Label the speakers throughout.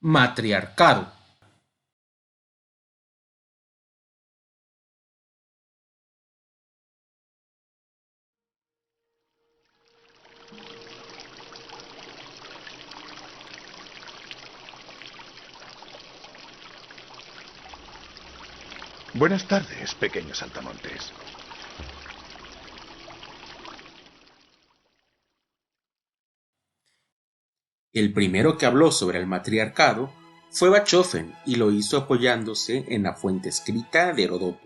Speaker 1: matriarcado.
Speaker 2: Buenas tardes, pequeños saltamontes.
Speaker 1: El primero que habló sobre el matriarcado fue Bachofen y lo hizo apoyándose en la fuente escrita de Herodoto.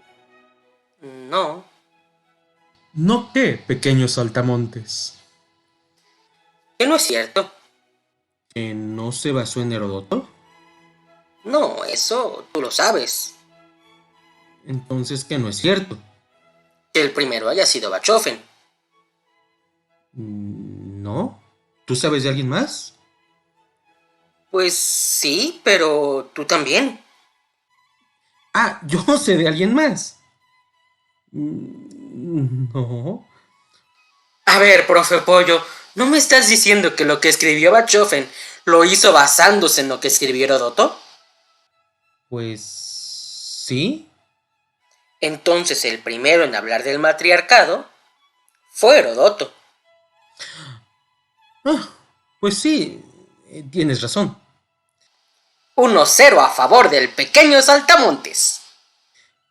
Speaker 3: No,
Speaker 1: ¿No qué, pequeños saltamontes?
Speaker 3: que no es cierto.
Speaker 1: ¿Que no se basó en Herodoto?
Speaker 3: No, eso tú lo sabes.
Speaker 1: Entonces que no es cierto.
Speaker 3: Que el primero haya sido Bachofen.
Speaker 1: ¿No? ¿Tú sabes de alguien más?
Speaker 3: Pues sí, pero tú también.
Speaker 1: Ah, yo sé de alguien más. No.
Speaker 3: A ver, profe Pollo, ¿no me estás diciendo que lo que escribió Bachofen lo hizo basándose en lo que escribió Herodoto?
Speaker 1: Pues sí.
Speaker 3: Entonces el primero en hablar del matriarcado fue Herodoto.
Speaker 1: Ah, pues sí, tienes razón.
Speaker 3: 1-0 a favor del pequeño Saltamontes.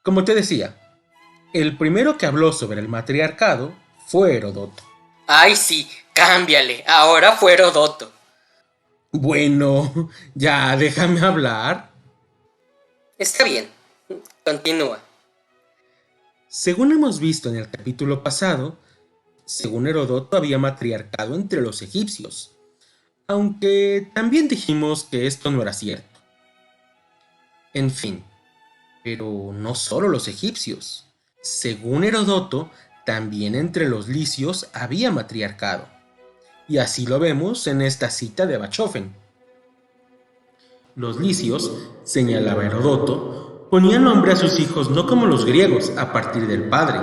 Speaker 1: Como te decía, el primero que habló sobre el matriarcado fue Herodoto.
Speaker 3: Ay sí, cámbiale, ahora fue Herodoto.
Speaker 1: Bueno, ya déjame hablar.
Speaker 3: Está bien, continúa.
Speaker 1: Según hemos visto en el capítulo pasado, según Herodoto había matriarcado entre los egipcios, aunque también dijimos que esto no era cierto. En fin, pero no solo los egipcios. Según Herodoto, también entre los licios había matriarcado. Y así lo vemos en esta cita de Bachofen. Los licios, señalaba Herodoto, ponían nombre a sus hijos no como los griegos, a partir del padre,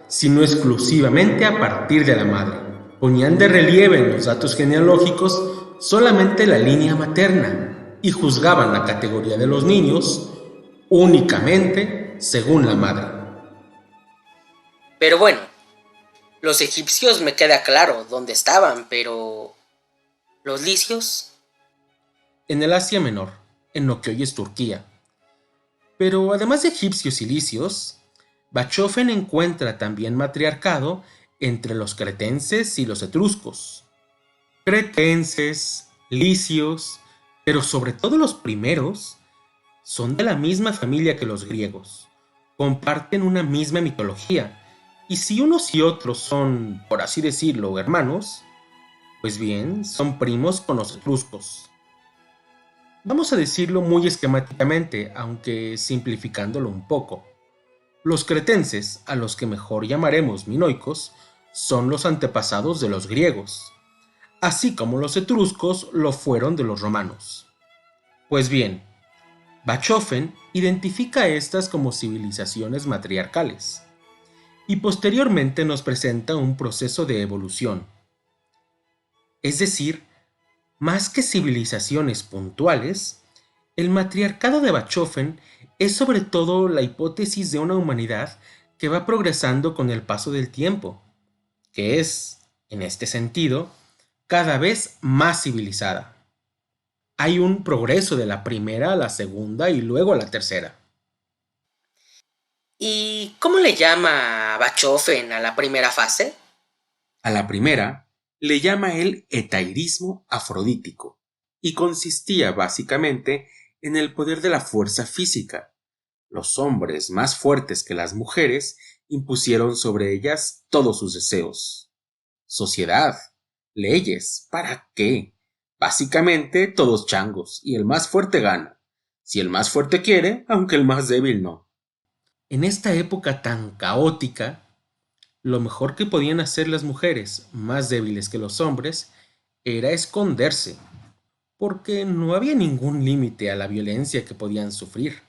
Speaker 1: sino exclusivamente a partir de la madre. Ponían de relieve en los datos genealógicos solamente la línea materna y juzgaban la categoría de los niños únicamente según la madre.
Speaker 3: Pero bueno, los egipcios me queda claro dónde estaban, pero ¿los licios?
Speaker 1: En el Asia Menor, en lo que hoy es Turquía. Pero además de egipcios y licios, Bachofen encuentra también matriarcado entre los cretenses y los etruscos. Cretenses, licios, pero sobre todo los primeros, son de la misma familia que los griegos. Comparten una misma mitología. Y si unos y otros son, por así decirlo, hermanos, pues bien, son primos con los etruscos. Vamos a decirlo muy esquemáticamente, aunque simplificándolo un poco. Los cretenses, a los que mejor llamaremos minoicos, son los antepasados de los griegos, así como los etruscos lo fueron de los romanos. Pues bien, Bachofen identifica a estas como civilizaciones matriarcales, y posteriormente nos presenta un proceso de evolución. Es decir, más que civilizaciones puntuales, el matriarcado de Bachofen es sobre todo la hipótesis de una humanidad que va progresando con el paso del tiempo, que es, en este sentido, cada vez más civilizada. Hay un progreso de la primera a la segunda y luego a la tercera.
Speaker 3: ¿Y cómo le llama Bachofen a la primera fase?
Speaker 1: A la primera le llama el etairismo afrodítico, y consistía básicamente en el poder de la fuerza física. Los hombres más fuertes que las mujeres impusieron sobre ellas todos sus deseos. Sociedad, leyes, ¿para qué? Básicamente todos changos, y el más fuerte gana. Si el más fuerte quiere, aunque el más débil no. En esta época tan caótica, lo mejor que podían hacer las mujeres, más débiles que los hombres, era esconderse, porque no había ningún límite a la violencia que podían sufrir,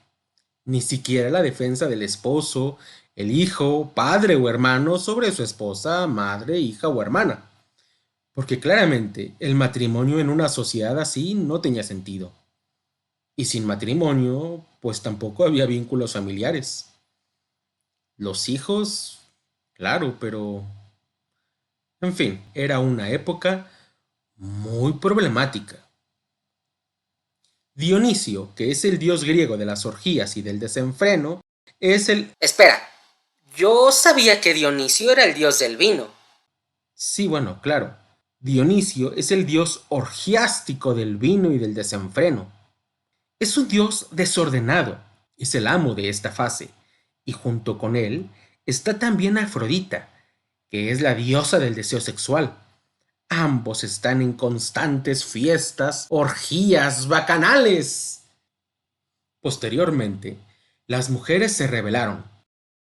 Speaker 1: ni siquiera la defensa del esposo, el hijo, padre o hermano sobre su esposa, madre, hija o hermana, porque claramente el matrimonio en una sociedad así no tenía sentido. Y sin matrimonio, pues tampoco había vínculos familiares. Los hijos, claro, pero... En fin, era una época muy problemática. Dionisio, que es el dios griego de las orgías y del desenfreno, es el...
Speaker 3: Espera, yo sabía que Dionisio era el dios del vino.
Speaker 1: Sí, bueno, claro. Dionisio es el dios orgiástico del vino y del desenfreno. Es un dios desordenado, es el amo de esta fase, y junto con él está también Afrodita, que es la diosa del deseo sexual. Ambos están en constantes fiestas, orgías, bacanales. Posteriormente, las mujeres se rebelaron.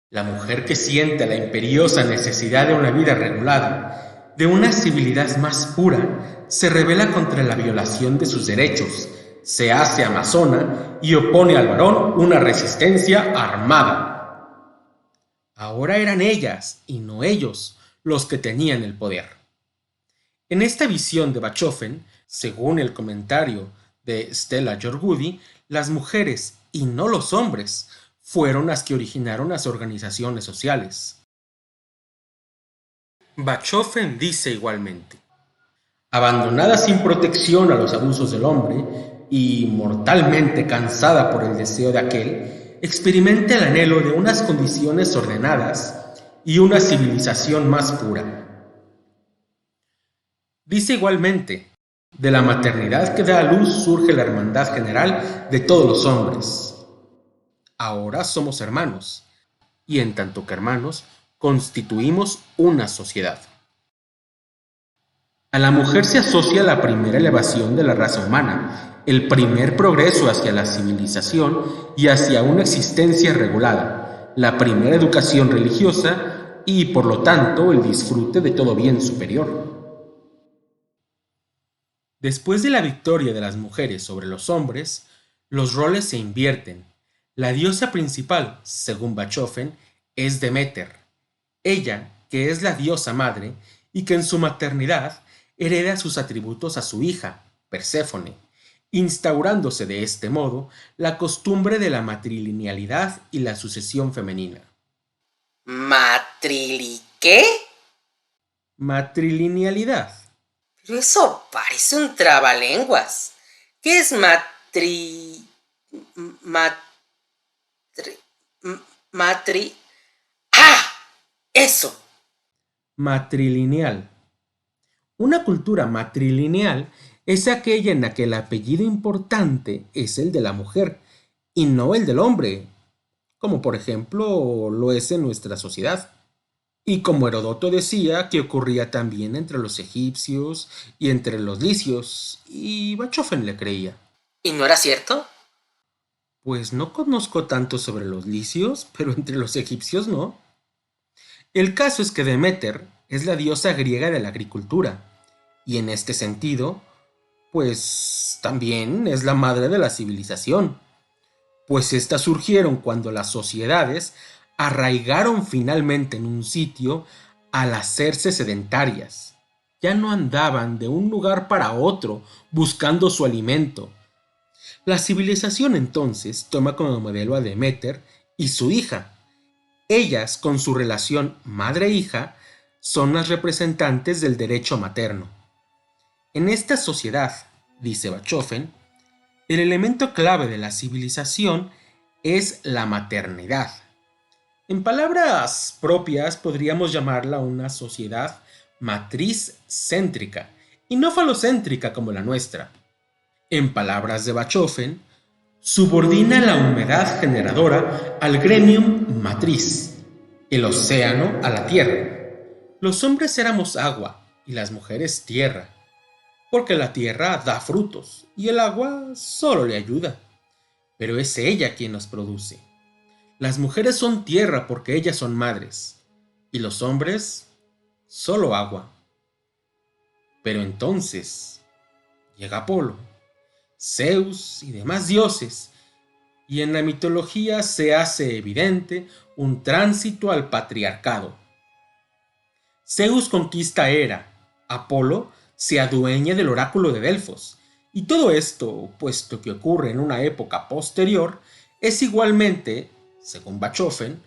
Speaker 1: La mujer que siente la imperiosa necesidad de una vida regulada, de una civilidad más pura, se rebela contra la violación de sus derechos, se hace amazona y opone al varón una resistencia armada. Ahora eran ellas, y no ellos, los que tenían el poder. En esta visión de Bachofen, según el comentario de Stella Jorgudi, las mujeres, y no los hombres, fueron las que originaron las organizaciones sociales. Bachofen dice igualmente: abandonada sin protección a los abusos del hombre y mortalmente cansada por el deseo de aquel, experimenta el anhelo de unas condiciones ordenadas y una civilización más pura. Dice igualmente: de la maternidad que da a luz surge la hermandad general de todos los hombres. Ahora somos hermanos, y en tanto que hermanos, constituimos una sociedad. A la mujer se asocia la primera elevación de la raza humana, el primer progreso hacia la civilización y hacia una existencia regulada, la primera educación religiosa y, por lo tanto, el disfrute de todo bien superior. Después de la victoria de las mujeres sobre los hombres, los roles se invierten. La diosa principal, según Bachofen, es Deméter. Ella, que es la diosa madre, y que en su maternidad hereda sus atributos a su hija, Perséfone, instaurándose de este modo la costumbre de la matrilinealidad y la sucesión femenina.
Speaker 3: ¿Matrili qué?
Speaker 1: Matrilinealidad.
Speaker 3: Pero eso parece un trabalenguas. ¿Qué es matri... matri... ¡Ah! ¡Eso!
Speaker 1: Matrilineal. Una cultura matrilineal es aquella en la que el apellido importante es el de la mujer y no el del hombre, como por ejemplo lo es en nuestra sociedad. Y como Herodoto decía que ocurría también entre los egipcios y entre los licios, y Bachofen le creía.
Speaker 3: ¿Y no era cierto?
Speaker 1: Pues no conozco tanto sobre los licios, pero entre los egipcios no. El caso es que Deméter es la diosa griega de la agricultura, y en este sentido, pues también es la madre de la civilización, pues éstas surgieron cuando las sociedades arraigaron finalmente en un sitio al hacerse sedentarias. Ya no andaban de un lugar para otro buscando su alimento. La civilización entonces toma como modelo a Deméter y su hija. Ellas, con su relación madre-hija, son las representantes del derecho materno. En esta sociedad, dice Bachofen, el elemento clave de la civilización es la maternidad. En palabras propias podríamos llamarla una sociedad matriz céntrica y no falocéntrica como la nuestra. En palabras de Bachofen, subordina la humedad generadora al gremium matriz, el océano a la tierra. Los hombres éramos agua y las mujeres tierra, porque la tierra da frutos y el agua solo le ayuda, pero es ella quien nos produce. Las mujeres son tierra porque ellas son madres, y los hombres solo agua. Pero entonces llega Apolo, Zeus y demás dioses, y en la mitología se hace evidente un tránsito al patriarcado. Zeus conquista Hera, Apolo se adueña del oráculo de Delfos, Y todo esto, puesto que ocurre en una época posterior, es igualmente, según Bachofen,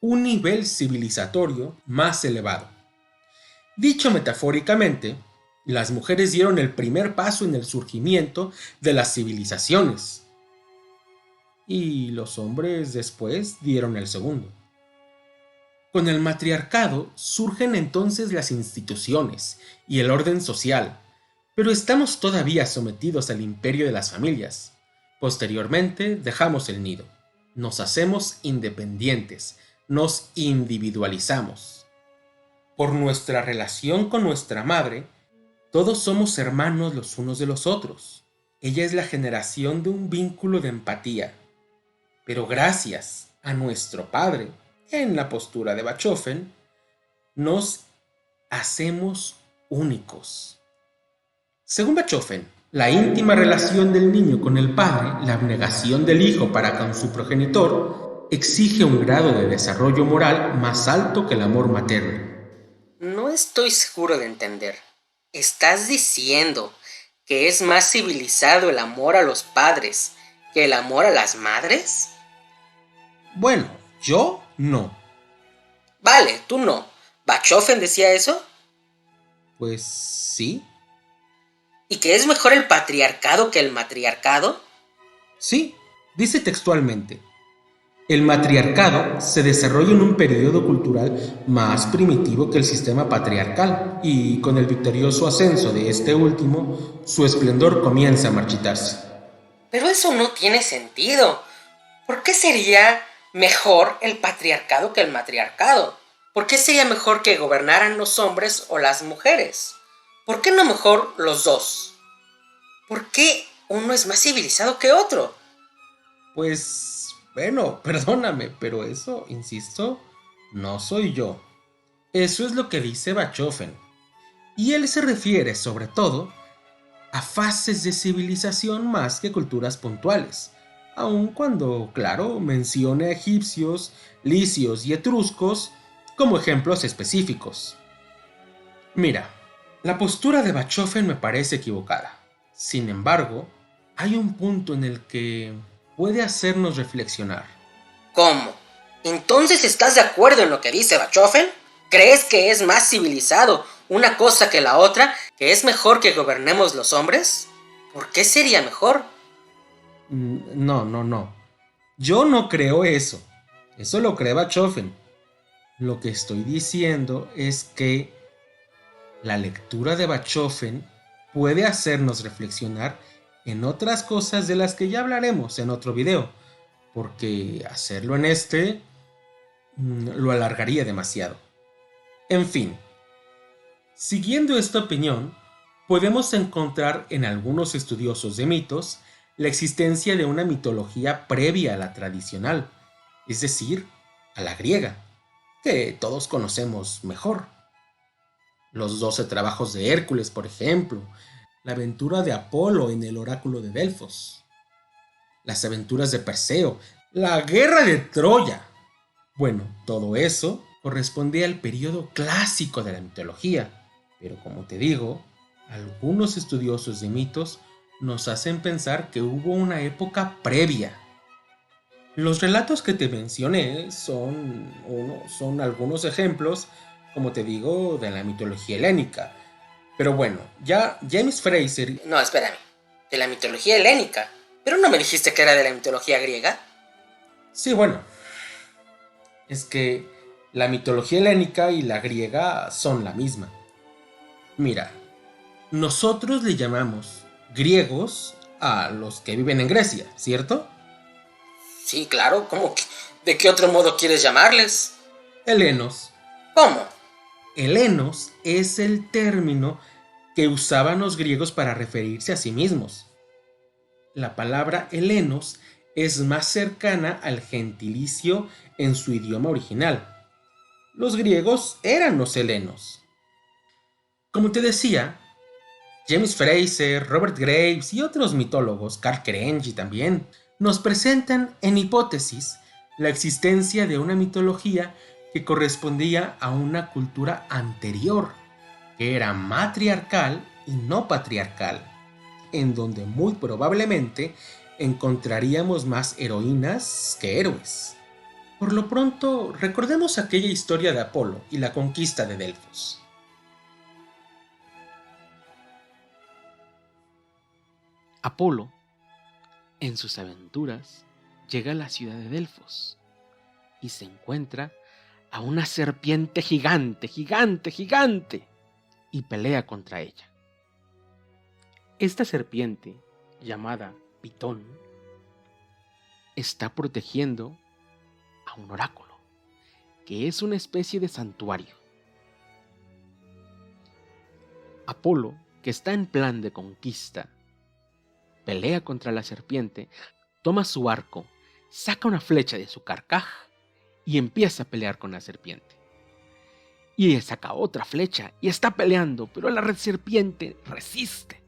Speaker 1: un nivel civilizatorio más elevado. Dicho metafóricamente, las mujeres dieron el primer paso en el surgimiento de las civilizaciones y los hombres después dieron el segundo. Con el matriarcado surgen entonces las instituciones y el orden social, pero estamos todavía sometidos al imperio de las familias. Posteriormente dejamos el nido, nos hacemos independientes, nos individualizamos. Por nuestra relación con nuestra madre, todos somos hermanos los unos de los otros. Ella es la generación de un vínculo de empatía. Pero gracias a nuestro padre, en la postura de Bachofen, nos hacemos únicos. Según Bachofen, la íntima relación del niño con el padre, la abnegación del hijo para con su progenitor, exige un grado de desarrollo moral más alto que el amor materno.
Speaker 3: No estoy seguro de entender. ¿Estás diciendo que es más civilizado el amor a los padres que el amor a las madres?
Speaker 1: Bueno, yo no.
Speaker 3: Vale, tú no. ¿Bachofen decía eso?
Speaker 1: Pues sí.
Speaker 3: ¿Y que es mejor el patriarcado que el matriarcado?
Speaker 1: Sí, dice textualmente. El matriarcado se desarrolla en un periodo cultural más primitivo que el sistema patriarcal y con el victorioso ascenso de este último, su esplendor comienza a marchitarse.
Speaker 3: Pero eso no tiene sentido. ¿Por qué sería mejor el patriarcado que el matriarcado? ¿Por qué sería mejor que gobernaran los hombres o las mujeres? ¿Por qué no mejor los dos? ¿Por qué uno es más civilizado que otro?
Speaker 1: Pues, bueno, perdóname, pero eso, insisto, no soy yo. Eso es lo que dice Bachofen. Y él se refiere, sobre todo, a fases de civilización más que culturas puntuales, aun cuando, claro, menciona a egipcios, licios y etruscos como ejemplos específicos. Mira, la postura de Bachofen me parece equivocada. Sin embargo, hay un punto en el que puede hacernos reflexionar.
Speaker 3: ¿Cómo? ¿Entonces estás de acuerdo en lo que dice Bachofen? ¿Crees que es más civilizado una cosa que la otra? ¿Que es mejor que gobernemos los hombres? ¿Por qué sería mejor?
Speaker 1: No. Yo no creo eso. Eso lo cree Bachofen. Lo que estoy diciendo es que la lectura de Bachofen puede hacernos reflexionar en otras cosas de las que ya hablaremos en otro video, porque hacerlo en este lo alargaría demasiado. En fin, siguiendo esta opinión, podemos encontrar en algunos estudiosos de mitos la existencia de una mitología previa a la tradicional, es decir, a la griega, que todos conocemos mejor. Los 12 trabajos de Hércules, por ejemplo, la aventura de Apolo en el oráculo de Delfos, las aventuras de Perseo, la guerra de Troya. Bueno, todo eso corresponde al periodo clásico de la mitología, pero como te digo, algunos estudiosos de mitos nos hacen pensar que hubo una época previa. Los relatos que te mencioné son algunos ejemplos, como te digo, de la mitología helénica. Pero bueno, ya James Frazer...
Speaker 3: No, espérame. De la mitología helénica. ¿Pero no me dijiste que era de la mitología griega?
Speaker 1: Sí, bueno. Es que la mitología helénica y la griega son la misma. Mira, nosotros le llamamos griegos a los que viven en Grecia, ¿cierto?
Speaker 3: Sí, claro. ¿Cómo? ¿De qué otro modo quieres llamarles?
Speaker 1: Helenos.
Speaker 3: ¿Cómo?
Speaker 1: Helenos es el término que usaban los griegos para referirse a sí mismos. La palabra helenos es más cercana al gentilicio en su idioma original. Los griegos eran los helenos. Como te decía, James Frazer, Robert Graves y otros mitólogos, Karl Kerenji también, nos presentan en hipótesis la existencia de una mitología que correspondía a una cultura anterior, que era matriarcal y no patriarcal. en donde muy probablemente encontraríamos más heroínas que héroes. Por lo pronto, recordemos aquella historia de Apolo y la conquista de Delfos.
Speaker 4: Apolo, en sus aventuras, llega a la ciudad de Delfos y se encuentra a una serpiente gigante, gigante, gigante, y pelea contra ella. Esta serpiente, llamada Pitón, está protegiendo a un oráculo, que es una especie de santuario. Apolo, que está en plan de conquista, pelea contra la serpiente, toma su arco, saca una flecha de su carcaj y empieza a pelear con la serpiente. Y saca otra flecha y está peleando, pero la serpiente resiste.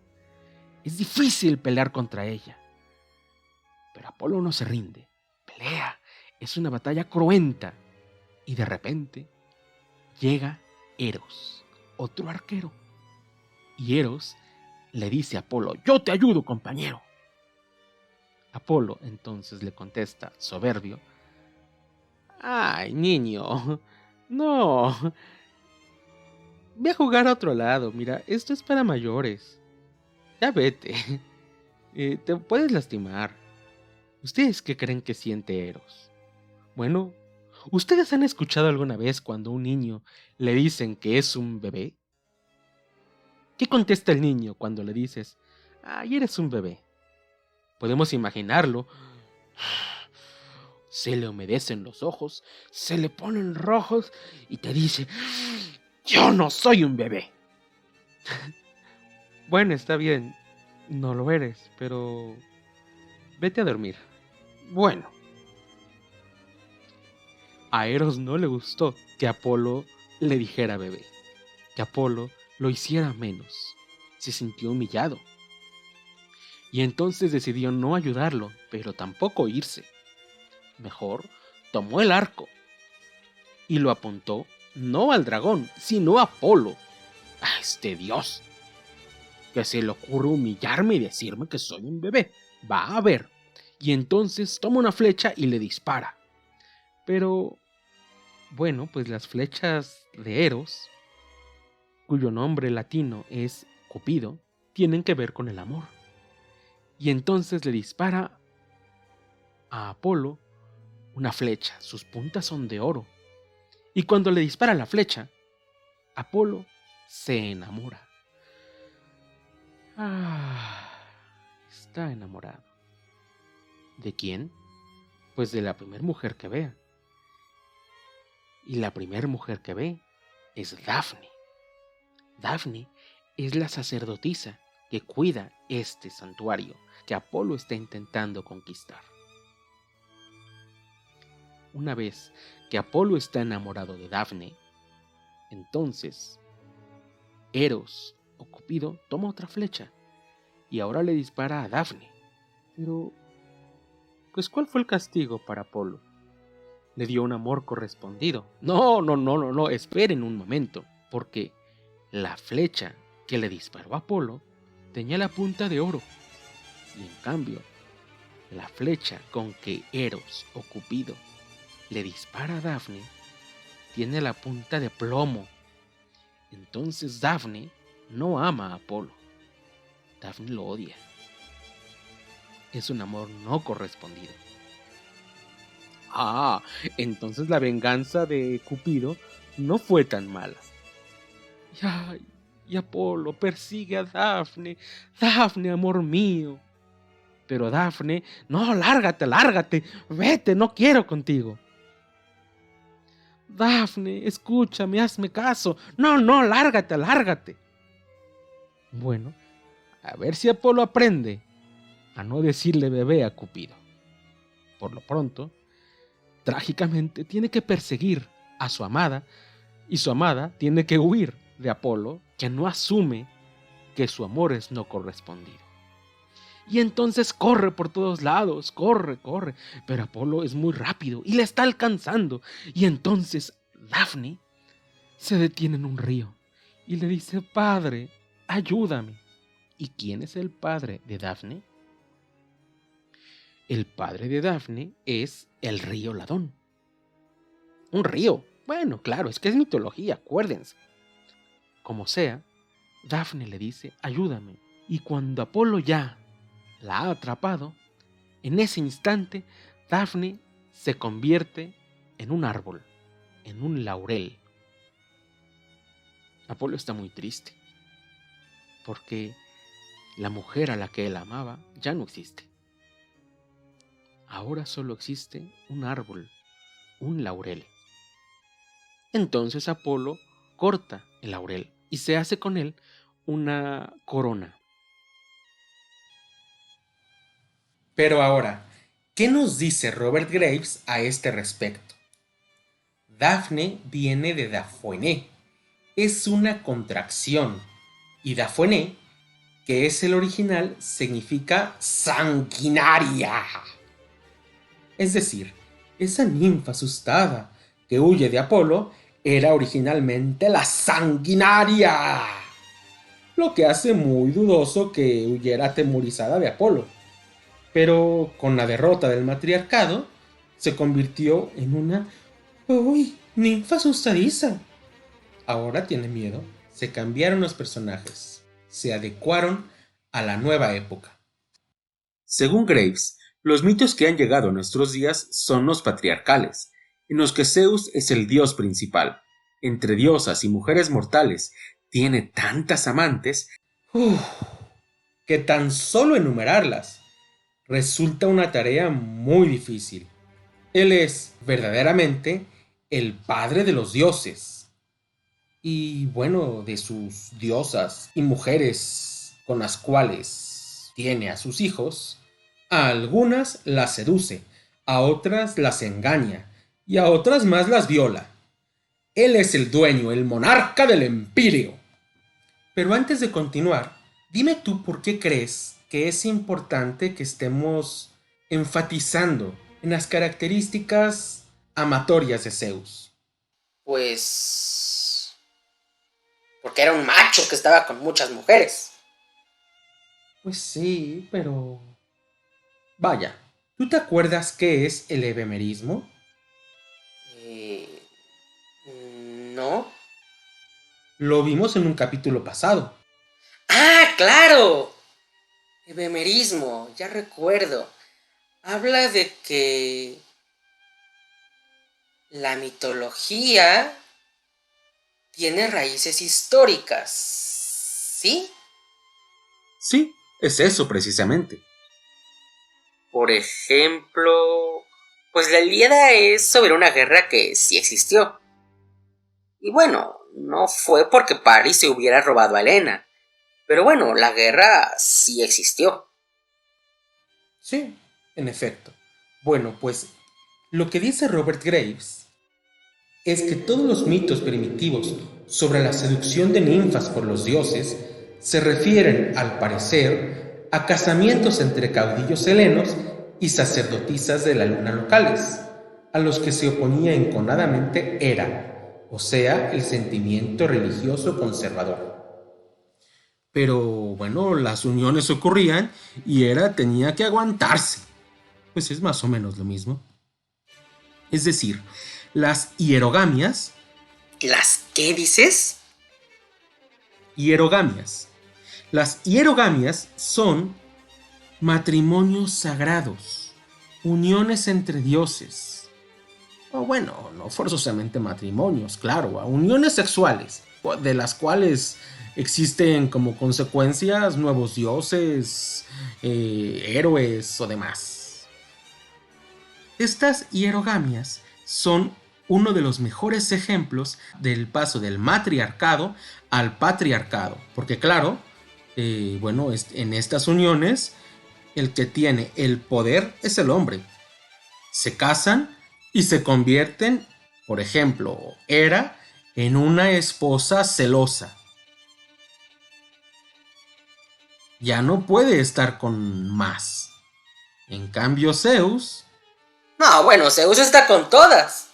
Speaker 4: Es difícil pelear contra ella. Pero Apolo no se rinde, pelea, es una batalla cruenta. Y de repente llega Eros, otro arquero. Y Eros le dice a Apolo: yo te ayudo, compañero. Apolo entonces le contesta, soberbio: ay, niño, no. Ve a jugar a otro lado, mira, esto es para mayores. Ya vete. Te puedes lastimar. ¿Ustedes qué creen que siente Eros? Bueno, ¿ustedes han escuchado alguna vez cuando a un niño le dicen que es un bebé? ¿Qué contesta el niño cuando le dices: ay, eres un bebé? Podemos imaginarlo. Se le humedecen los ojos, se le ponen rojos y te dice: yo no soy un bebé. Bueno, está bien, no lo eres, pero vete a dormir. Bueno, a Eros no le gustó que Apolo le dijera bebé, que Apolo lo hiciera menos. Se sintió humillado. Y entonces decidió no ayudarlo, pero tampoco irse. Mejor tomó el arco y lo apuntó no al dragón, sino a Apolo, a este dios, que se le ocurre humillarme y decirme que soy un bebé. Va a ver. Y entonces toma una flecha y le dispara. Pero, bueno, pues las flechas de Eros, cuyo nombre latino es Cupido, tienen que ver con el amor. Y entonces le dispara a Apolo una flecha. Sus puntas son de oro. Y cuando le dispara la flecha, Apolo se enamora. Está enamorado. ¿De quién? Pues de la primera mujer que vea. Y la primera mujer que ve es Dafne. Dafne es la sacerdotisa que cuida este santuario que Apolo está intentando conquistar. Una vez que Apolo está enamorado de Dafne, entonces Eros o Cupido toma otra flecha y ahora le dispara a Dafne. Pero, pues, ¿cuál fue el castigo para Apolo? ¿Le dio un amor correspondido? No, esperen un momento, porque la flecha que le disparó a Apolo tenía la punta de oro, y en cambio, la flecha con que Eros o Cupido le dispara a Dafne tiene la punta de plomo. Entonces Dafne no ama a Apolo. Dafne lo odia. Es un amor no correspondido. Entonces la venganza de Cupido no fue tan mala. Y Apolo persigue a Dafne. Dafne, amor mío. Pero Dafne: no, lárgate, vete, no quiero contigo. Dafne, escúchame, hazme caso. No, lárgate. Bueno, a ver si Apolo aprende a no decirle bebé a Cupido. Por lo pronto, trágicamente tiene que perseguir a su amada, y su amada tiene que huir de Apolo, que no asume que su amor es no correspondido. Y entonces corre por todos lados, corre, pero Apolo es muy rápido y le está alcanzando. Y entonces Dafne se detiene en un río y le dice: padre, ayúdame. ¿Y quién es el padre de Dafne? El padre de Dafne es el río Ladón. Un río. Bueno, claro, es que es mitología, acuérdense. Como sea, Dafne le dice, ayúdame. Y cuando Apolo ya la ha atrapado, en ese instante, Dafne se convierte en un árbol, en un laurel. Apolo está muy triste, porque la mujer a la que él amaba ya no existe. Ahora solo existe un árbol, un laurel. Entonces Apolo corta el laurel y se hace con él una corona.
Speaker 1: Pero ahora, ¿qué nos dice Robert Graves a este respecto? Dafne viene de Dafoené, es una contracción, y Dafoené, que es el original, significa sanguinaria. Es decir, esa ninfa asustada que huye de Apolo era originalmente la sanguinaria, lo que hace muy dudoso que huyera atemorizada de Apolo. Pero con la derrota del matriarcado, se convirtió en una ninfa asustadiza. Ahora tiene miedo. Se cambiaron los personajes. Se adecuaron a la nueva época. Según Graves, los mitos que han llegado a nuestros días son los patriarcales, en los que Zeus es el dios principal. Entre diosas y mujeres mortales tiene tantas amantes que tan solo enumerarlas resulta una tarea muy difícil. Él es verdaderamente el padre de los dioses. Y bueno, de sus diosas y mujeres con las cuales tiene a sus hijos, a algunas las seduce, a otras las engaña y a otras más las viola. Él es el dueño, el monarca del imperio. Pero antes de continuar, dime tú por qué crees que es importante que estemos enfatizando en las características amatorias de Zeus.
Speaker 3: Pues... porque era un macho que estaba con muchas mujeres.
Speaker 1: Pues sí, pero... Vaya, ¿tú te acuerdas qué es el ebemerismo?
Speaker 3: ¿No?
Speaker 1: Lo vimos en un capítulo pasado.
Speaker 3: ¡Ah, claro! Ebemerismo, ya recuerdo. Habla de que la mitología tiene raíces históricas, ¿sí?
Speaker 1: Sí, es eso precisamente.
Speaker 3: Por ejemplo, pues la Ilíada es sobre una guerra que sí existió. Y bueno, no fue porque París se hubiera robado a Helena. Pero bueno, la guerra sí existió.
Speaker 1: Sí, en efecto. Bueno, pues lo que dice Robert Graves es que todos los mitos primitivos sobre la seducción de ninfas por los dioses se refieren, al parecer, a casamientos entre caudillos helenos y sacerdotisas de la luna locales, a los que se oponía enconadamente Hera, o sea, el sentimiento religioso conservador. Pero bueno, las uniones ocurrían y Hera tenía que aguantarse. Pues es más o menos lo mismo. Es decir, las hierogamias...
Speaker 3: ¿Las qué dices?
Speaker 1: Hierogamias. Las hierogamias son matrimonios sagrados, uniones entre dioses. O bueno, no forzosamente matrimonios, claro, uniones sexuales, de las cuales existen como consecuencias nuevos dioses, héroes o demás. Estas hierogamias son uno de los mejores ejemplos del paso del matriarcado al patriarcado, porque claro, en estas uniones el que tiene el poder es el hombre. Se casan y se convierten, por ejemplo, Hera en una esposa celosa. Ya no puede estar con más. En cambio, Zeus...
Speaker 3: No, bueno, Zeus está con todas.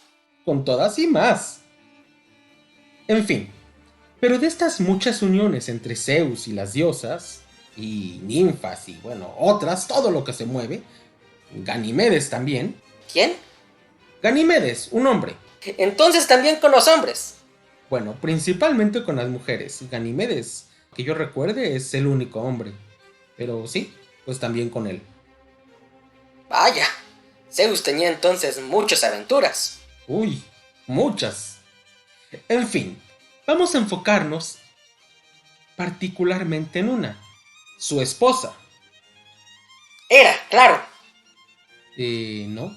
Speaker 1: Con todas y más. En fin, pero de estas muchas uniones entre Zeus y las diosas, y ninfas y bueno, otras, todo lo que se mueve. Ganimedes también.
Speaker 3: ¿Quién?
Speaker 1: Ganimedes, un hombre.
Speaker 3: Entonces también con los hombres.
Speaker 1: Bueno, principalmente con las mujeres. Ganimedes, que yo recuerde, es el único hombre. Pero sí, pues también con él.
Speaker 3: Vaya, Zeus tenía entonces muchas aventuras.
Speaker 1: Uy, muchas. En fin, vamos a enfocarnos particularmente en una, su esposa.
Speaker 3: Era, claro.
Speaker 1: No.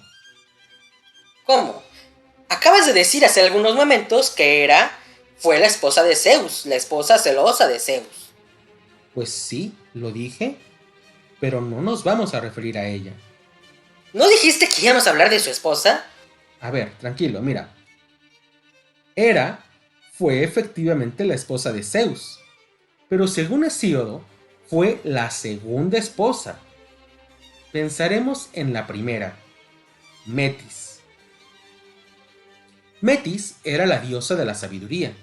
Speaker 3: ¿Cómo? Acabas de decir hace algunos momentos que fue la esposa de Zeus, la esposa celosa de Zeus.
Speaker 1: Pues sí, lo dije, pero no nos vamos a referir a ella.
Speaker 3: ¿No dijiste que íbamos a hablar de su esposa?
Speaker 1: A ver, tranquilo, mira. Hera fue efectivamente la esposa de Zeus, pero según Hesíodo, fue la segunda esposa. Pensaremos en la primera, Metis. Metis era la diosa de la sabiduría,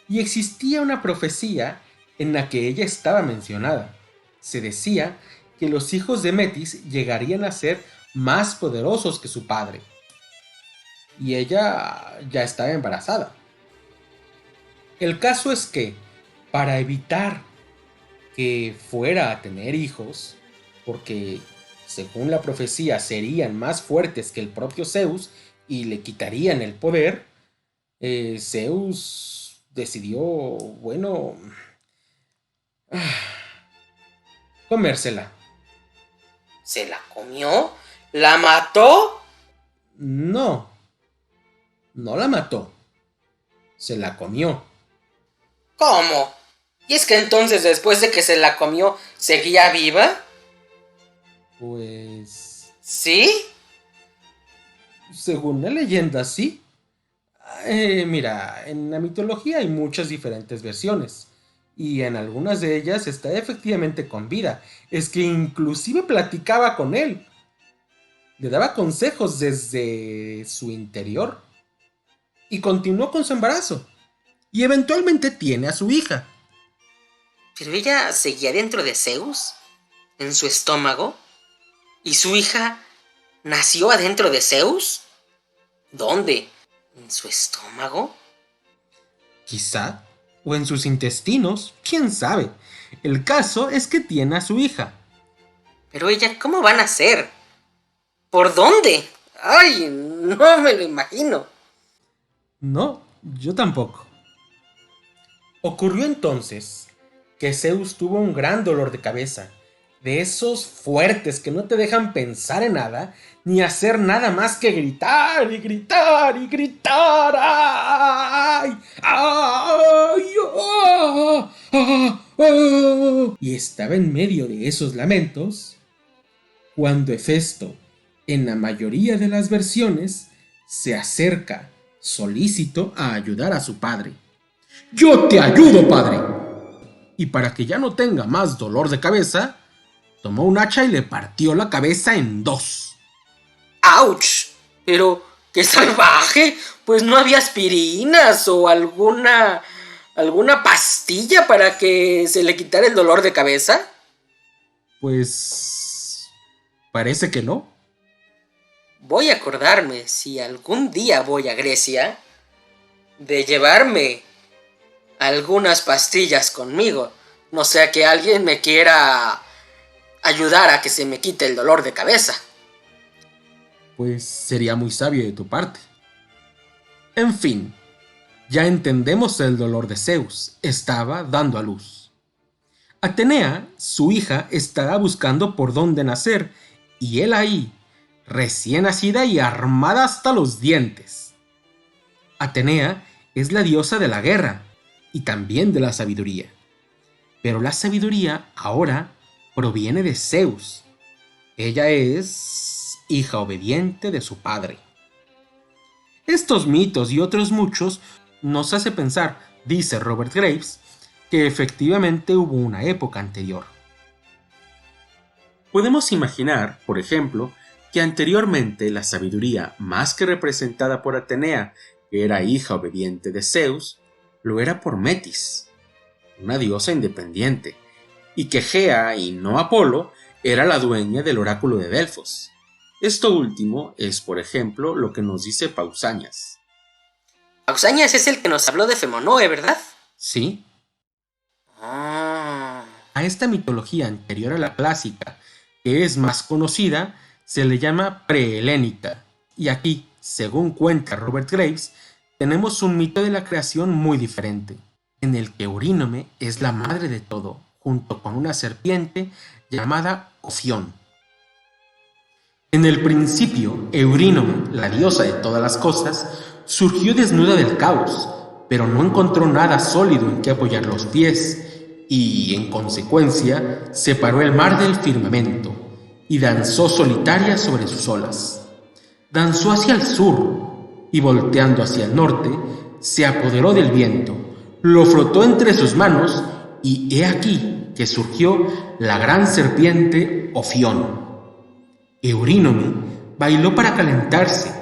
Speaker 1: y existía una profecía en la que ella estaba mencionada. Se decía que los hijos de Metis llegarían a ser más poderosos que su padre. Y ella ya estaba embarazada. El caso es que, para evitar que fuera a tener hijos, porque según la profecía serían más fuertes que el propio Zeus y le quitarían el poder, Zeus decidió, bueno, comérsela.
Speaker 3: ¿Se la comió? ¿La mató?
Speaker 1: No, no la mató, se la comió.
Speaker 3: ¿Cómo? ¿Y es que entonces después de que se la comió, seguía viva?
Speaker 1: Pues,
Speaker 3: ¿Sí?
Speaker 1: según la leyenda, sí. Mira, en la mitología hay muchas diferentes versiones. Y en algunas de ellas está efectivamente con vida. Es que inclusive platicaba con él. Le daba consejos desde su interior. Y continuó con su embarazo. Y eventualmente tiene a su hija.
Speaker 3: ¿Pero ella seguía dentro de Zeus? ¿En su estómago? ¿Y su hija nació adentro de Zeus? ¿Dónde? ¿En su estómago?
Speaker 1: Quizá. O en sus intestinos. ¿Quién sabe? El caso es que tiene a su hija.
Speaker 3: Pero ella, ¿cómo va a nacer? ¿Por dónde? ¡Ay! No me lo imagino.
Speaker 1: No, yo tampoco. Ocurrió entonces que Zeus tuvo un gran dolor de cabeza, de esos fuertes que no te dejan pensar en nada, ni hacer nada más que gritar y gritar y gritar. ¡Ay! ¡Ay! ¡Ah! ¡Ah! ¡Ah! Y estaba en medio de esos lamentos cuando Hefesto, en la mayoría de las versiones, se acerca solícito a ayudar a su padre. ¡Yo te ayudo, padre! Y para que ya no tenga más dolor de cabeza, tomó un hacha y le partió la cabeza en dos.
Speaker 3: ¡Auch! Pero, ¡qué salvaje! Pues no había aspirinas o alguna pastilla para que se le quitara el dolor de cabeza.
Speaker 1: Pues parece que no.
Speaker 3: Voy a acordarme, si algún día voy a Grecia, de llevarme algunas pastillas conmigo. No sea que alguien me quiera ayudar a que se me quite el dolor de cabeza.
Speaker 1: Pues sería muy sabio de tu parte. En fin, ya entendemos el dolor de Zeus. Estaba dando a luz. Atenea, su hija, estará buscando por dónde nacer, y él ahí, recién nacida y armada hasta los dientes. Atenea es la diosa de la guerra y también de la sabiduría. Pero la sabiduría ahora proviene de Zeus. Ella es hija obediente de su padre. Estos mitos y otros muchos nos hace pensar, dice Robert Graves, que efectivamente hubo una época anterior. Podemos imaginar, por ejemplo, que anteriormente la sabiduría, más que representada por Atenea, que era hija obediente de Zeus, lo era por Metis, una diosa independiente, y que Gea, y no Apolo, era la dueña del oráculo de Delfos. Esto último es, por ejemplo, lo que nos dice Pausanias.
Speaker 3: Pausanias es el que nos habló de Femonoe, ¿verdad?
Speaker 1: Sí.
Speaker 3: Ah.
Speaker 1: A esta mitología anterior a la clásica, que es más conocida, se le llama prehelénica. Y aquí, según cuenta Robert Graves, tenemos un mito de la creación muy diferente, en el que Eurínome es la madre de todo, junto con una serpiente llamada Ofión. En el principio, Eurínome, la diosa de todas las cosas, surgió desnuda del caos, pero no encontró nada sólido en que apoyar los pies, y, en consecuencia, separó el mar del firmamento, y danzó solitaria sobre sus olas. Danzó hacia el sur, y volteando hacia el norte, se apoderó del viento, lo frotó entre sus manos, y he aquí que surgió la gran serpiente Ofión. Eurínome bailó para calentarse,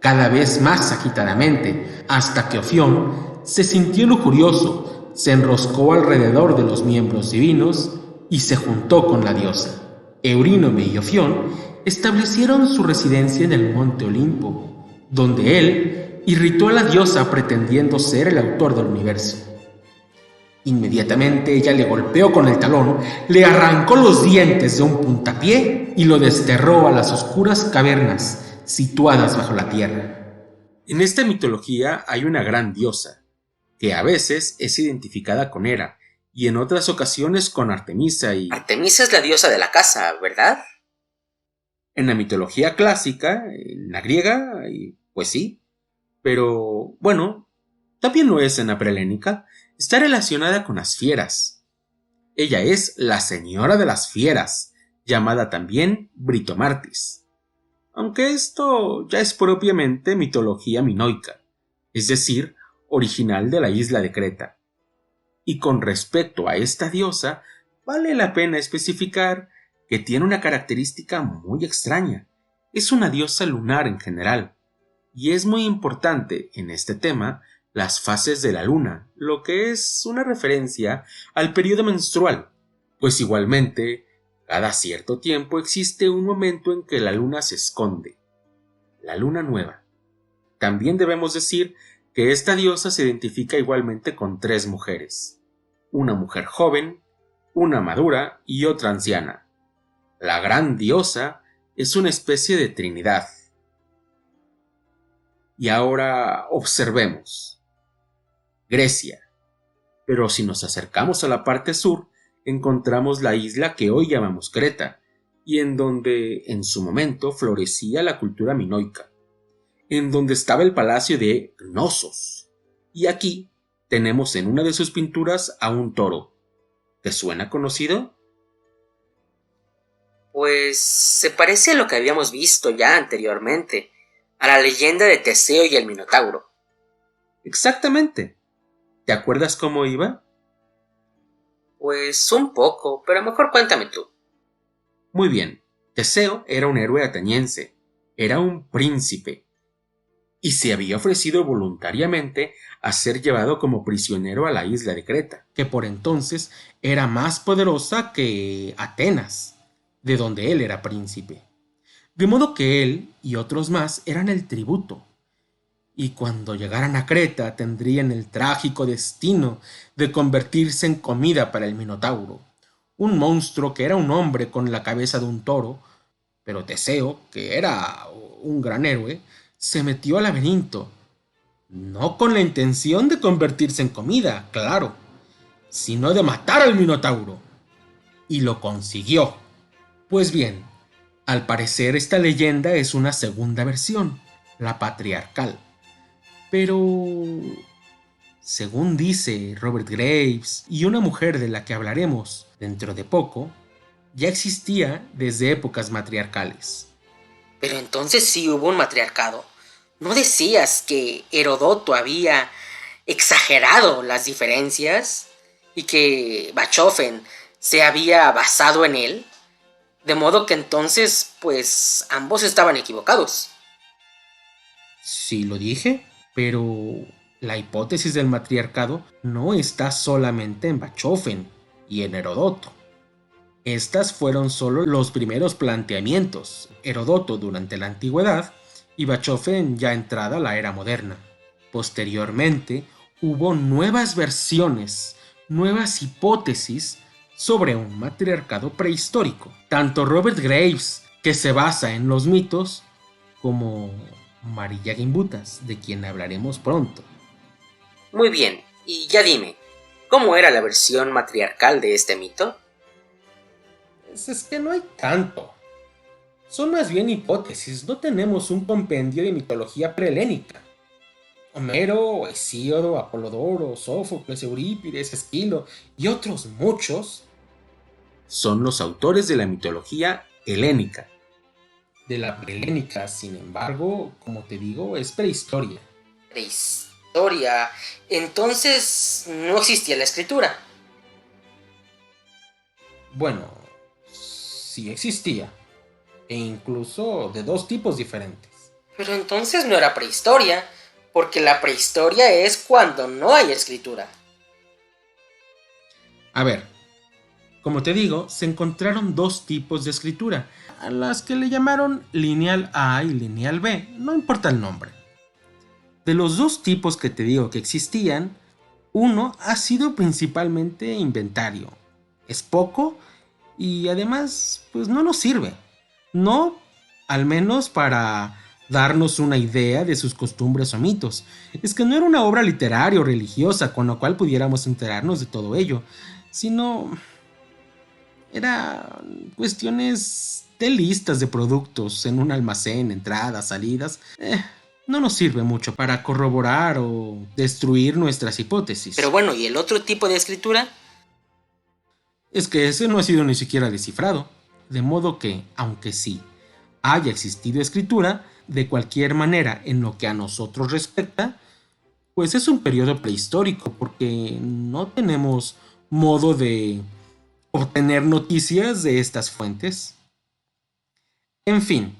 Speaker 1: cada vez más agitadamente, hasta que Ofión se sintió lujurioso, se enroscó alrededor de los miembros divinos y se juntó con la diosa. Eurínome y Ofión establecieron su residencia en el monte Olimpo, donde él irritó a la diosa pretendiendo ser el autor del universo. Inmediatamente ella le golpeó con el talón, le arrancó los dientes de un puntapié y lo desterró a las oscuras cavernas situadas bajo la tierra. En esta mitología hay una gran diosa, que a veces es identificada con Hera y en otras ocasiones con Artemisa y...
Speaker 3: Artemisa es la diosa de la caza, ¿verdad?
Speaker 1: En la mitología clásica, en la griega, pues sí, pero bueno, también lo es en la prehelénica. Está relacionada con las fieras. Ella es la señora de las fieras, llamada también Britomartis. Aunque esto ya es propiamente mitología minoica, es decir, original de la isla de Creta. Y con respecto a esta diosa, vale la pena especificar que tiene una característica muy extraña. Es una diosa lunar en general, y es muy importante en este tema las fases de la luna, lo que es una referencia al periodo menstrual, pues igualmente, cada cierto tiempo existe un momento en que la luna se esconde, la luna nueva. También debemos decir que esta diosa se identifica igualmente con 3 mujeres, una mujer joven, una madura y otra anciana. La gran diosa es una especie de trinidad. Y ahora observemos. Grecia. Pero si nos acercamos a la parte sur, encontramos la isla que hoy llamamos Creta, y en donde en su momento florecía la cultura minoica, en donde estaba el palacio de Cnosos. Y aquí tenemos en una de sus pinturas a un toro. ¿Te suena conocido?
Speaker 3: Pues se parece a lo que habíamos visto ya anteriormente, a la leyenda de Teseo y el Minotauro.
Speaker 1: Exactamente. ¿Te acuerdas cómo iba?
Speaker 3: Pues un poco, pero mejor cuéntame tú.
Speaker 1: Muy bien, Teseo era un héroe ateniense, era un príncipe, y se había ofrecido voluntariamente a ser llevado como prisionero a la isla de Creta, que por entonces era más poderosa que Atenas, de donde él era príncipe. De modo que él y otros más eran el tributo, y cuando llegaran a Creta tendrían el trágico destino de convertirse en comida para el Minotauro, un monstruo que era un hombre con la cabeza de un toro, pero Teseo, que era un gran héroe, se metió al laberinto, no con la intención de convertirse en comida, claro, sino de matar al Minotauro. Y lo consiguió. Pues bien, al parecer esta leyenda es una segunda versión, la patriarcal. Pero, según dice Robert Graves y una mujer de la que hablaremos dentro de poco, ya existía desde épocas matriarcales.
Speaker 3: Pero entonces sí hubo un matriarcado. ¿No decías que Herodoto había exagerado las diferencias y que Bachofen se había basado en él? De modo que entonces, pues, ambos estaban equivocados.
Speaker 1: Sí lo dije, pero la hipótesis del matriarcado no está solamente en Bachofen y en Herodoto. Estas fueron solo los primeros planteamientos, Heródoto durante la antigüedad y Bachofen ya entrada la era moderna. Posteriormente, hubo nuevas versiones, nuevas hipótesis sobre un matriarcado prehistórico. Tanto Robert Graves, que se basa en los mitos, como Mariya Gimbutas, de quien hablaremos pronto.
Speaker 3: Muy bien, y ya dime, ¿cómo era la versión matriarcal de este mito?
Speaker 1: Es que no hay tanto. Son más bien hipótesis, no tenemos un compendio de mitología prehelénica. Homero, Hesíodo, Apolodoro, Sófocles, Eurípides, Esquilo y otros muchos son los autores de la mitología helénica. De la prehelénica, sin embargo, como te digo, es prehistoria.
Speaker 3: Prehistoria. Entonces no existía la escritura.
Speaker 1: Bueno, sí existía, e incluso de dos tipos diferentes.
Speaker 3: Pero entonces no era prehistoria, porque la prehistoria es cuando no hay escritura.
Speaker 1: A ver, como te digo, se encontraron dos tipos de escritura, a las que le llamaron lineal A y lineal B, no importa el nombre. De los dos tipos que te digo que existían, uno ha sido principalmente inventario. Es poco y además pues no nos sirve. No, al menos para darnos una idea de sus costumbres o mitos. Es que no era una obra literaria o religiosa con la cual pudiéramos enterarnos de todo ello, sino eran cuestiones de listas de productos en un almacén, entradas, salidas. No nos sirve mucho para corroborar o destruir nuestras hipótesis.
Speaker 3: Pero bueno, ¿y el otro tipo de escritura?
Speaker 1: Es que ese no ha sido ni siquiera descifrado, de modo que, aunque sí haya existido escritura, de cualquier manera en lo que a nosotros respecta, pues es un periodo prehistórico porque no tenemos modo de obtener noticias de estas fuentes. En fin,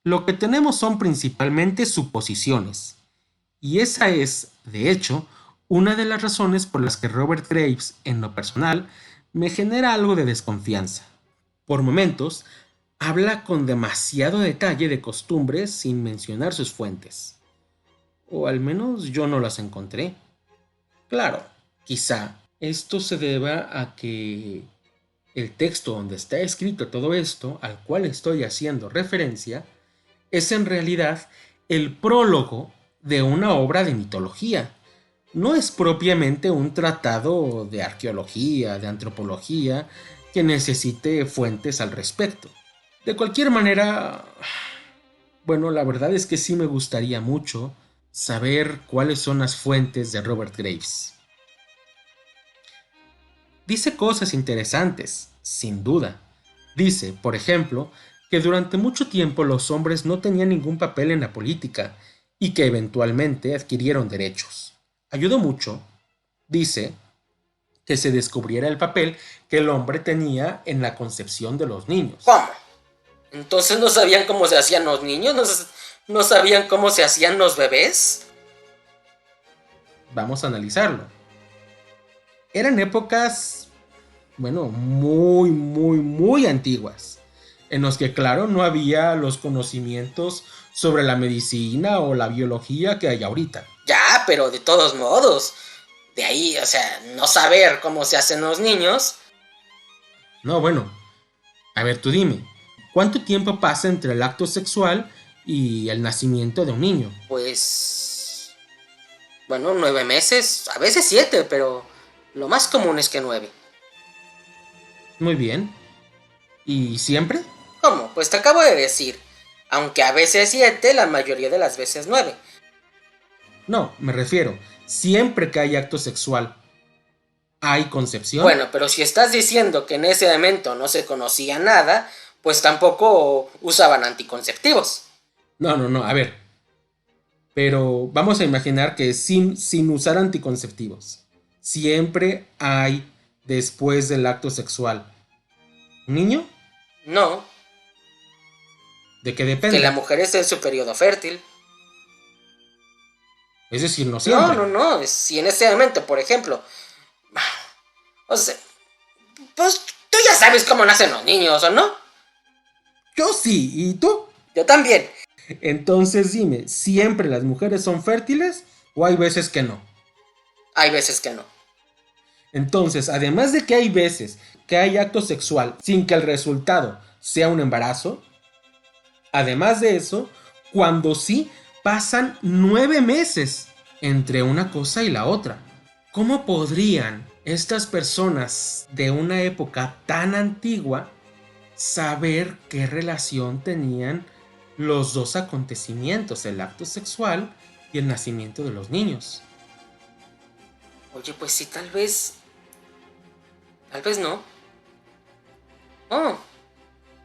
Speaker 1: lo que tenemos son principalmente suposiciones, y esa es, de hecho, una de las razones por las que Robert Graves, en lo personal, me genera algo de desconfianza. Por momentos, habla con demasiado detalle de costumbres sin mencionar sus fuentes. O al menos yo no las encontré. Claro, quizá esto se deba a que el texto donde está escrito todo esto, al cual estoy haciendo referencia, es en realidad el prólogo de una obra de mitología. No es propiamente un tratado de arqueología, de antropología, que necesite fuentes al respecto. De cualquier manera, bueno, la verdad es que sí me gustaría mucho saber cuáles son las fuentes de Robert Graves. Dice cosas interesantes, sin duda. Dice, por ejemplo, que durante mucho tiempo los hombres no tenían ningún papel en la política y que eventualmente adquirieron derechos. Ayudó mucho, dice, que se descubriera el papel que el hombre tenía en la concepción de los niños.
Speaker 3: ¿Cómo? ¿Entonces no sabían cómo se hacían los niños? ¿No sabían cómo se hacían los bebés?
Speaker 1: Vamos a analizarlo. Eran épocas, bueno, muy antiguas, en los que, claro, no había los conocimientos sobre la medicina o la biología que hay ahorita.
Speaker 3: Ya, pero de todos modos, de ahí, o sea, no saber cómo se hacen los niños.
Speaker 1: No, bueno, a ver, tú dime, ¿cuánto tiempo pasa entre el acto sexual y el nacimiento de un niño?
Speaker 3: Pues, bueno, 9 meses, a veces 7, pero lo más común es que 9.
Speaker 1: Muy bien. ¿Y siempre?
Speaker 3: ¿Cómo? Pues te acabo de decir, aunque a veces 7, la mayoría de las veces 9.
Speaker 1: No, me refiero, siempre que hay acto sexual, ¿hay concepción?
Speaker 3: Bueno, pero si estás diciendo que en ese momento no se conocía nada, pues tampoco usaban anticonceptivos.
Speaker 1: No, a ver. Pero vamos a imaginar que sin usar anticonceptivos, siempre hay, después del acto sexual, ¿un niño?
Speaker 3: No,
Speaker 1: ¿De qué depende?
Speaker 3: que la mujer esté en su periodo fértil.
Speaker 1: Es decir, no siempre.
Speaker 3: No, si en ese momento, por ejemplo, o sea, pues tú ya sabes cómo nacen los niños, ¿o no?
Speaker 1: Yo sí, ¿y tú?
Speaker 3: Yo también.
Speaker 1: Entonces dime, ¿siempre las mujeres son fértiles o hay veces que no?
Speaker 3: Hay veces que no.
Speaker 1: Entonces, además de que hay veces que hay acto sexual sin que el resultado sea un embarazo, además de eso, cuando sí, pasan 9 meses entre una cosa y la otra. ¿Cómo podrían estas personas de una época tan antigua saber qué relación tenían los dos acontecimientos, el acto sexual y el nacimiento de los niños?
Speaker 3: Oye, pues sí, tal vez no. Oh,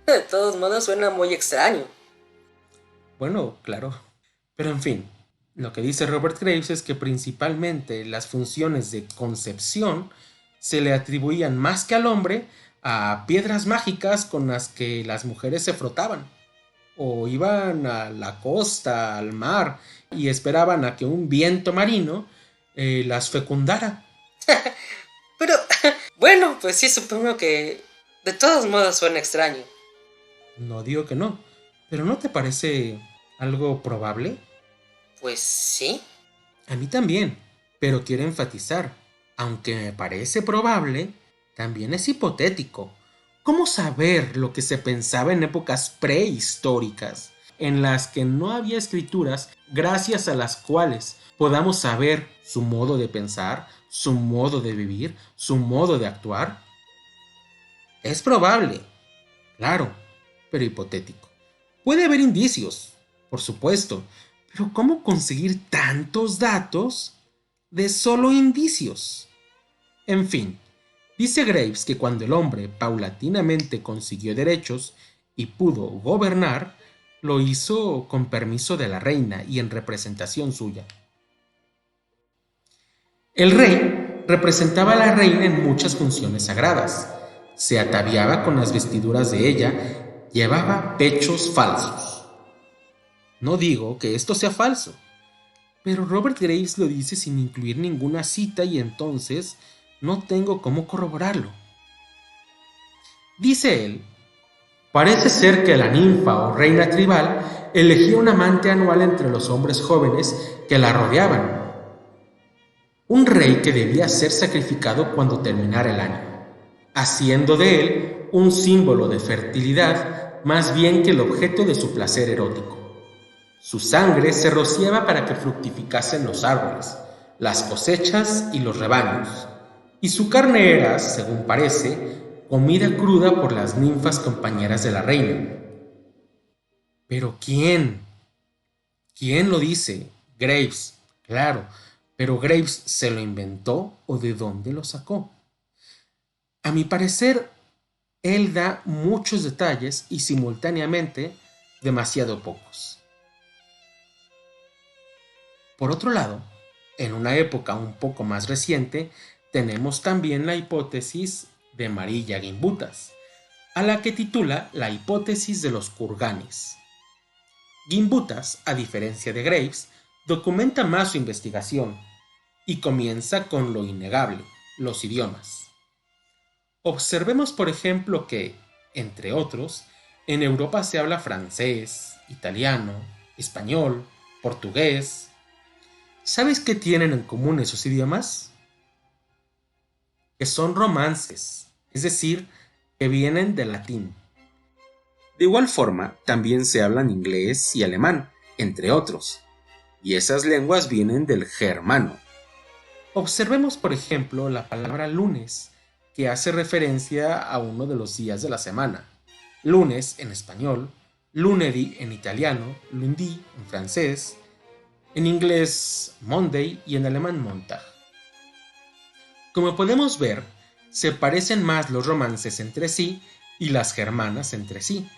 Speaker 3: de todos modos suena muy extraño.
Speaker 1: Bueno, claro. Pero en fin, lo que dice Robert Graves es que principalmente las funciones de concepción se le atribuían más que al hombre a piedras mágicas con las que las mujeres se frotaban. O iban a la costa, al mar, y esperaban a que un viento marino las fecundara.
Speaker 3: Pero, bueno, pues sí, supongo que de todos modos suena extraño.
Speaker 1: No digo que no, pero ¿no te parece algo probable?
Speaker 3: Pues sí.
Speaker 1: A mí también, pero quiero enfatizar, aunque me parece probable, también es hipotético. ¿Cómo saber lo que se pensaba en épocas prehistóricas, en las que no había escrituras gracias a las cuales podamos saber su modo de pensar, su modo de vivir, su modo de actuar? Es probable, claro, pero hipotético. Puede haber indicios, por supuesto, pero ¿cómo conseguir tantos datos de solo indicios? En fin, dice Graves que cuando el hombre paulatinamente consiguió derechos y pudo gobernar, lo hizo con permiso de la reina y en representación suya. El rey representaba a la reina en muchas funciones sagradas. Se ataviaba con las vestiduras de ella, llevaba pechos falsos. No digo que esto sea falso, pero Robert Graves lo dice sin incluir ninguna cita y entonces no tengo cómo corroborarlo. Dice él, parece ser que la ninfa o reina tribal elegía un amante anual entre los hombres jóvenes que la rodeaban. Un rey que debía ser sacrificado cuando terminara el año, haciendo de él un símbolo de fertilidad más bien que el objeto de su placer erótico. Su sangre se rociaba para que fructificasen los árboles, las cosechas y los rebaños, y su carne era, según parece, comida cruda por las ninfas compañeras de la reina. ¿Pero quién? ¿Quién lo dice? Graves, claro, pero Graves ¿se lo inventó o de dónde lo sacó? A mi parecer, él da muchos detalles y simultáneamente demasiado pocos. Por otro lado, en una época un poco más reciente, tenemos también la hipótesis de Marilla Gimbutas, a la que titula la hipótesis de los kurganes. Gimbutas, a diferencia de Graves, documenta más su investigación y comienza con lo innegable, los idiomas. Observemos, por ejemplo, que, entre otros, en Europa se habla francés, italiano, español, portugués. ¿Sabes qué tienen en común esos idiomas? Que son romances, es decir, que vienen del latín. De igual forma, también se hablan inglés y alemán, entre otros, y esas lenguas vienen del germano. Observemos, por ejemplo, la palabra lunes, que hace referencia a uno de los días de la semana. Lunes en español, lunedì en italiano, lundi en francés, en inglés Monday y en alemán Montag. Como podemos ver, se parecen más los romances entre sí y las germanas entre sí.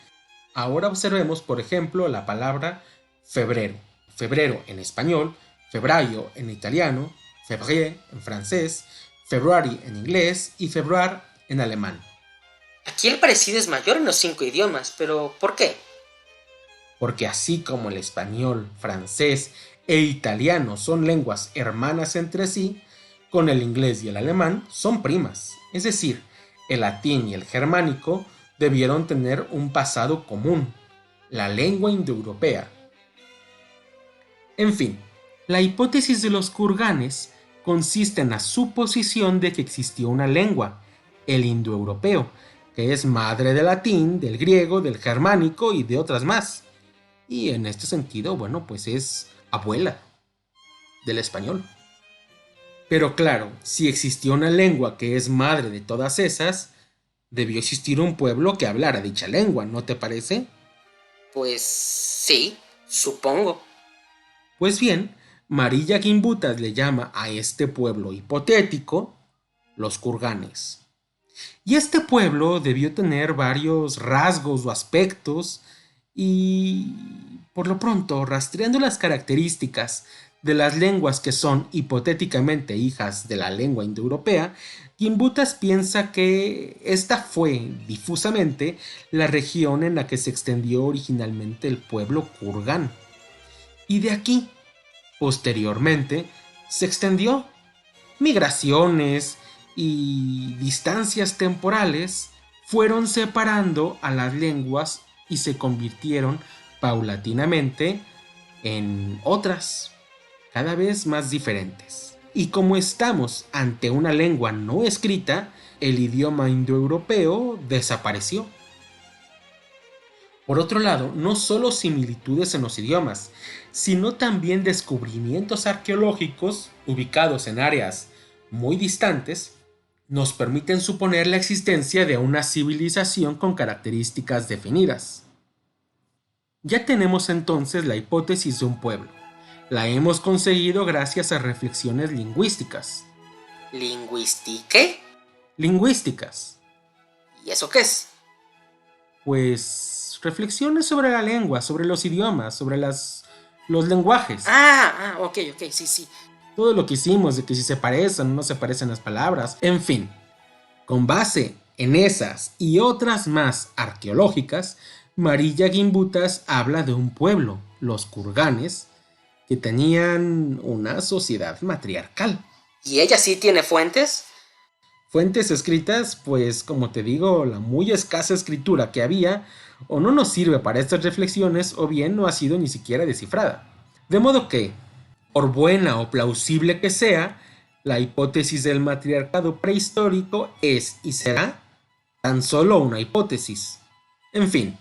Speaker 1: Ahora observemos, por ejemplo, la palabra febrero. Febrero en español, febbraio en italiano, février en francés, February en inglés y februar en alemán.
Speaker 3: Aquí el parecido es mayor en los 5 idiomas, pero ¿por qué?
Speaker 1: Porque así como el español, francés e italiano son lenguas hermanas entre sí, con el inglés y el alemán son primas. Es decir, el latín y el germánico debieron tener un pasado común, la lengua indoeuropea. En fin, la hipótesis de los kurganes consiste en la suposición de que existió una lengua, el indoeuropeo, que es madre del latín, del griego, del germánico y de otras más. Y en este sentido, bueno, pues es abuela del español. Pero claro, si existió una lengua que es madre de todas esas, debió existir un pueblo que hablara dicha lengua, ¿no te parece?
Speaker 3: Pues sí, supongo.
Speaker 1: Pues bien, Marilla Gimbutas le llama a este pueblo hipotético los kurganes. Y este pueblo debió tener varios rasgos o aspectos y, por lo pronto, rastreando las características de las lenguas que son hipotéticamente hijas de la lengua indoeuropea, Gimbutas piensa que esta fue, difusamente, la región en la que se extendió originalmente el pueblo kurgán. Y de aquí, posteriormente, se extendió. Migraciones y distancias temporales fueron separando a las lenguas y se convirtieron paulatinamente en otras, cada vez más diferentes. Y como estamos ante una lengua no escrita, el idioma indoeuropeo desapareció. Por otro lado, no solo similitudes en los idiomas, sino también descubrimientos arqueológicos ubicados en áreas muy distantes nos permiten suponer la existencia de una civilización con características definidas. Ya tenemos entonces la hipótesis de un pueblo. La hemos conseguido gracias a reflexiones lingüísticas.
Speaker 3: ¿Lingüistique?
Speaker 1: Lingüísticas.
Speaker 3: ¿Y eso qué es?
Speaker 1: Pues reflexiones sobre la lengua, sobre los idiomas, sobre los lenguajes.
Speaker 3: Ok, sí.
Speaker 1: Todo lo que hicimos, de que si se parecen o no se parecen las palabras, en fin. Con base en esas y otras más arqueológicas, Marilla Gimbutas habla de un pueblo, los kurganes, que tenían una sociedad matriarcal.
Speaker 3: ¿Y ella sí tiene fuentes?
Speaker 1: Fuentes escritas, pues como te digo, la muy escasa escritura que había o no nos sirve para estas reflexiones o bien no ha sido ni siquiera descifrada. De modo que, por buena o plausible que sea, la hipótesis del matriarcado prehistórico es y será tan solo una hipótesis. En fin,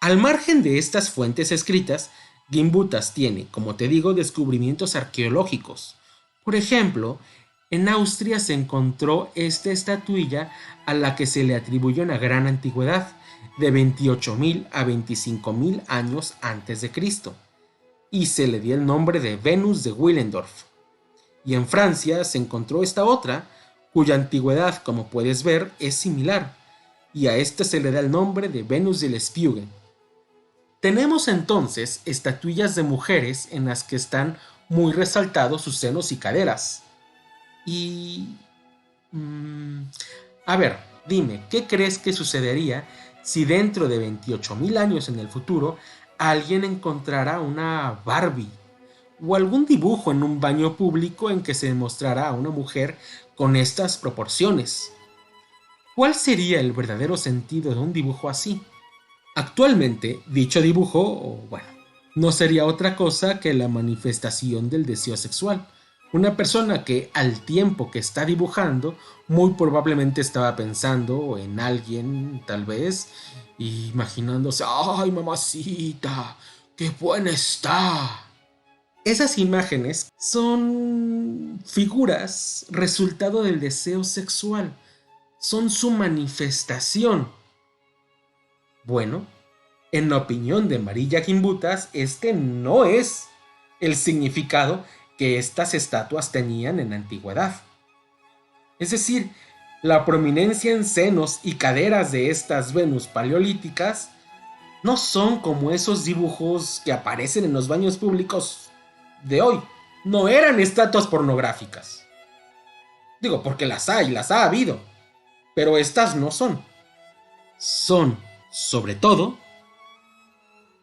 Speaker 1: al margen de estas fuentes escritas, Gimbutas tiene, como te digo, descubrimientos arqueológicos. Por ejemplo, en Austria se encontró esta estatuilla a la que se le atribuye una gran antigüedad, de 28.000 a 25.000 años antes de Cristo, y se le dio el nombre de Venus de Willendorf. Y en Francia se encontró esta otra, cuya antigüedad, como puedes ver, es similar, y a esta se le da el nombre de Venus del Spiegel. Tenemos entonces estatuillas de mujeres en las que están muy resaltados sus senos y caderas. Y... a ver, dime, ¿qué crees que sucedería si dentro de 28.000 años en el futuro alguien encontrara una Barbie o algún dibujo en un baño público en que se mostrara a una mujer con estas proporciones? ¿Cuál sería el verdadero sentido de un dibujo así? Actualmente, dicho dibujo, no sería otra cosa que la manifestación del deseo sexual. Una persona que al tiempo que está dibujando, muy probablemente estaba pensando en alguien, tal vez, imaginándose, ¡ay, mamacita! ¡Qué buena está! Esas imágenes son figuras resultado del deseo sexual, son su manifestación. Bueno, en la opinión de Marilla Gimbutas, este no es el significado que estas estatuas tenían en la antigüedad. Es decir, la prominencia en senos y caderas de estas Venus paleolíticas no son como esos dibujos que aparecen en los baños públicos de hoy. No eran estatuas pornográficas. Digo, porque las ha habido, pero estas no son. Son, sobre todo,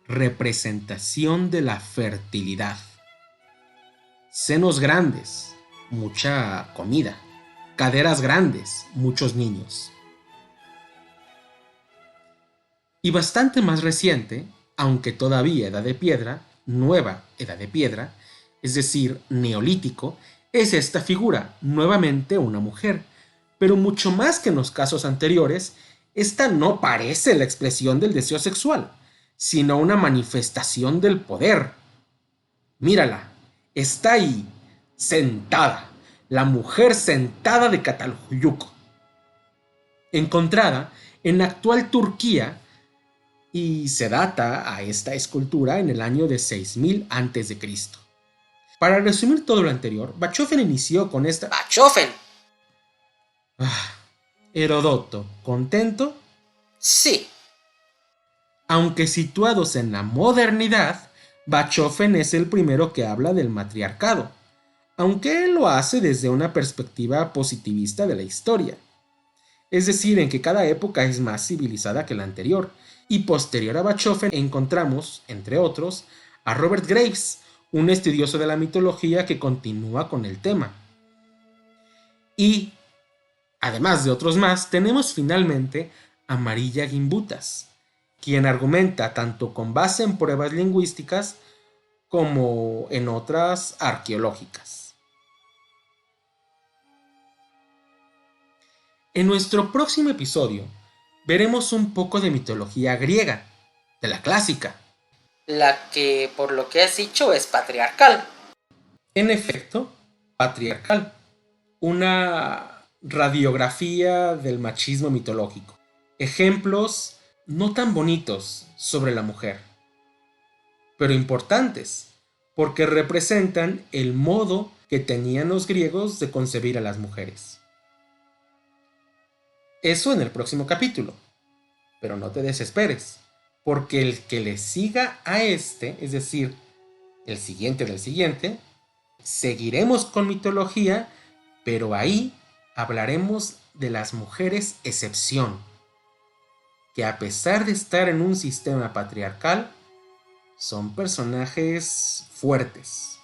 Speaker 1: representación de la fertilidad. Senos grandes, mucha comida. Caderas grandes, muchos niños. Y bastante más reciente, aunque todavía edad de piedra, nueva edad de piedra, es decir, neolítico, es esta figura, nuevamente una mujer. Pero mucho más que en los casos anteriores, esta no parece la expresión del deseo sexual, sino una manifestación del poder. Mírala, está ahí, sentada, la mujer sentada de Catalhuyuco, encontrada en la actual Turquía, y se data a esta escultura en el año de 6000 a.C. Para resumir todo lo anterior, Bachofen inició con esta...
Speaker 3: ¡Bachofen!
Speaker 1: Herodoto, ¿contento?
Speaker 3: Sí.
Speaker 1: Aunque situados en la modernidad, Bachofen es el primero que habla del matriarcado, aunque él lo hace desde una perspectiva positivista de la historia. Es decir, en que cada época es más civilizada que la anterior, y posterior a Bachofen encontramos, entre otros, a Robert Graves, un estudioso de la mitología que continúa con el tema. Y, además de otros más, tenemos finalmente a Marilla Gimbutas, quien argumenta tanto con base en pruebas lingüísticas como en otras arqueológicas. En nuestro próximo episodio veremos un poco de mitología griega, de la clásica.
Speaker 3: La que, por lo que has dicho, es patriarcal.
Speaker 1: En efecto, patriarcal. Una radiografía del machismo mitológico. Ejemplos no tan bonitos sobre la mujer, pero importantes, porque representan el modo que tenían los griegos de concebir a las mujeres. Eso en el próximo capítulo, pero no te desesperes, porque el que le siga a este, es decir, el siguiente del siguiente, seguiremos con mitología, pero ahí hablaremos de las mujeres excepción, que a pesar de estar en un sistema patriarcal, son personajes fuertes.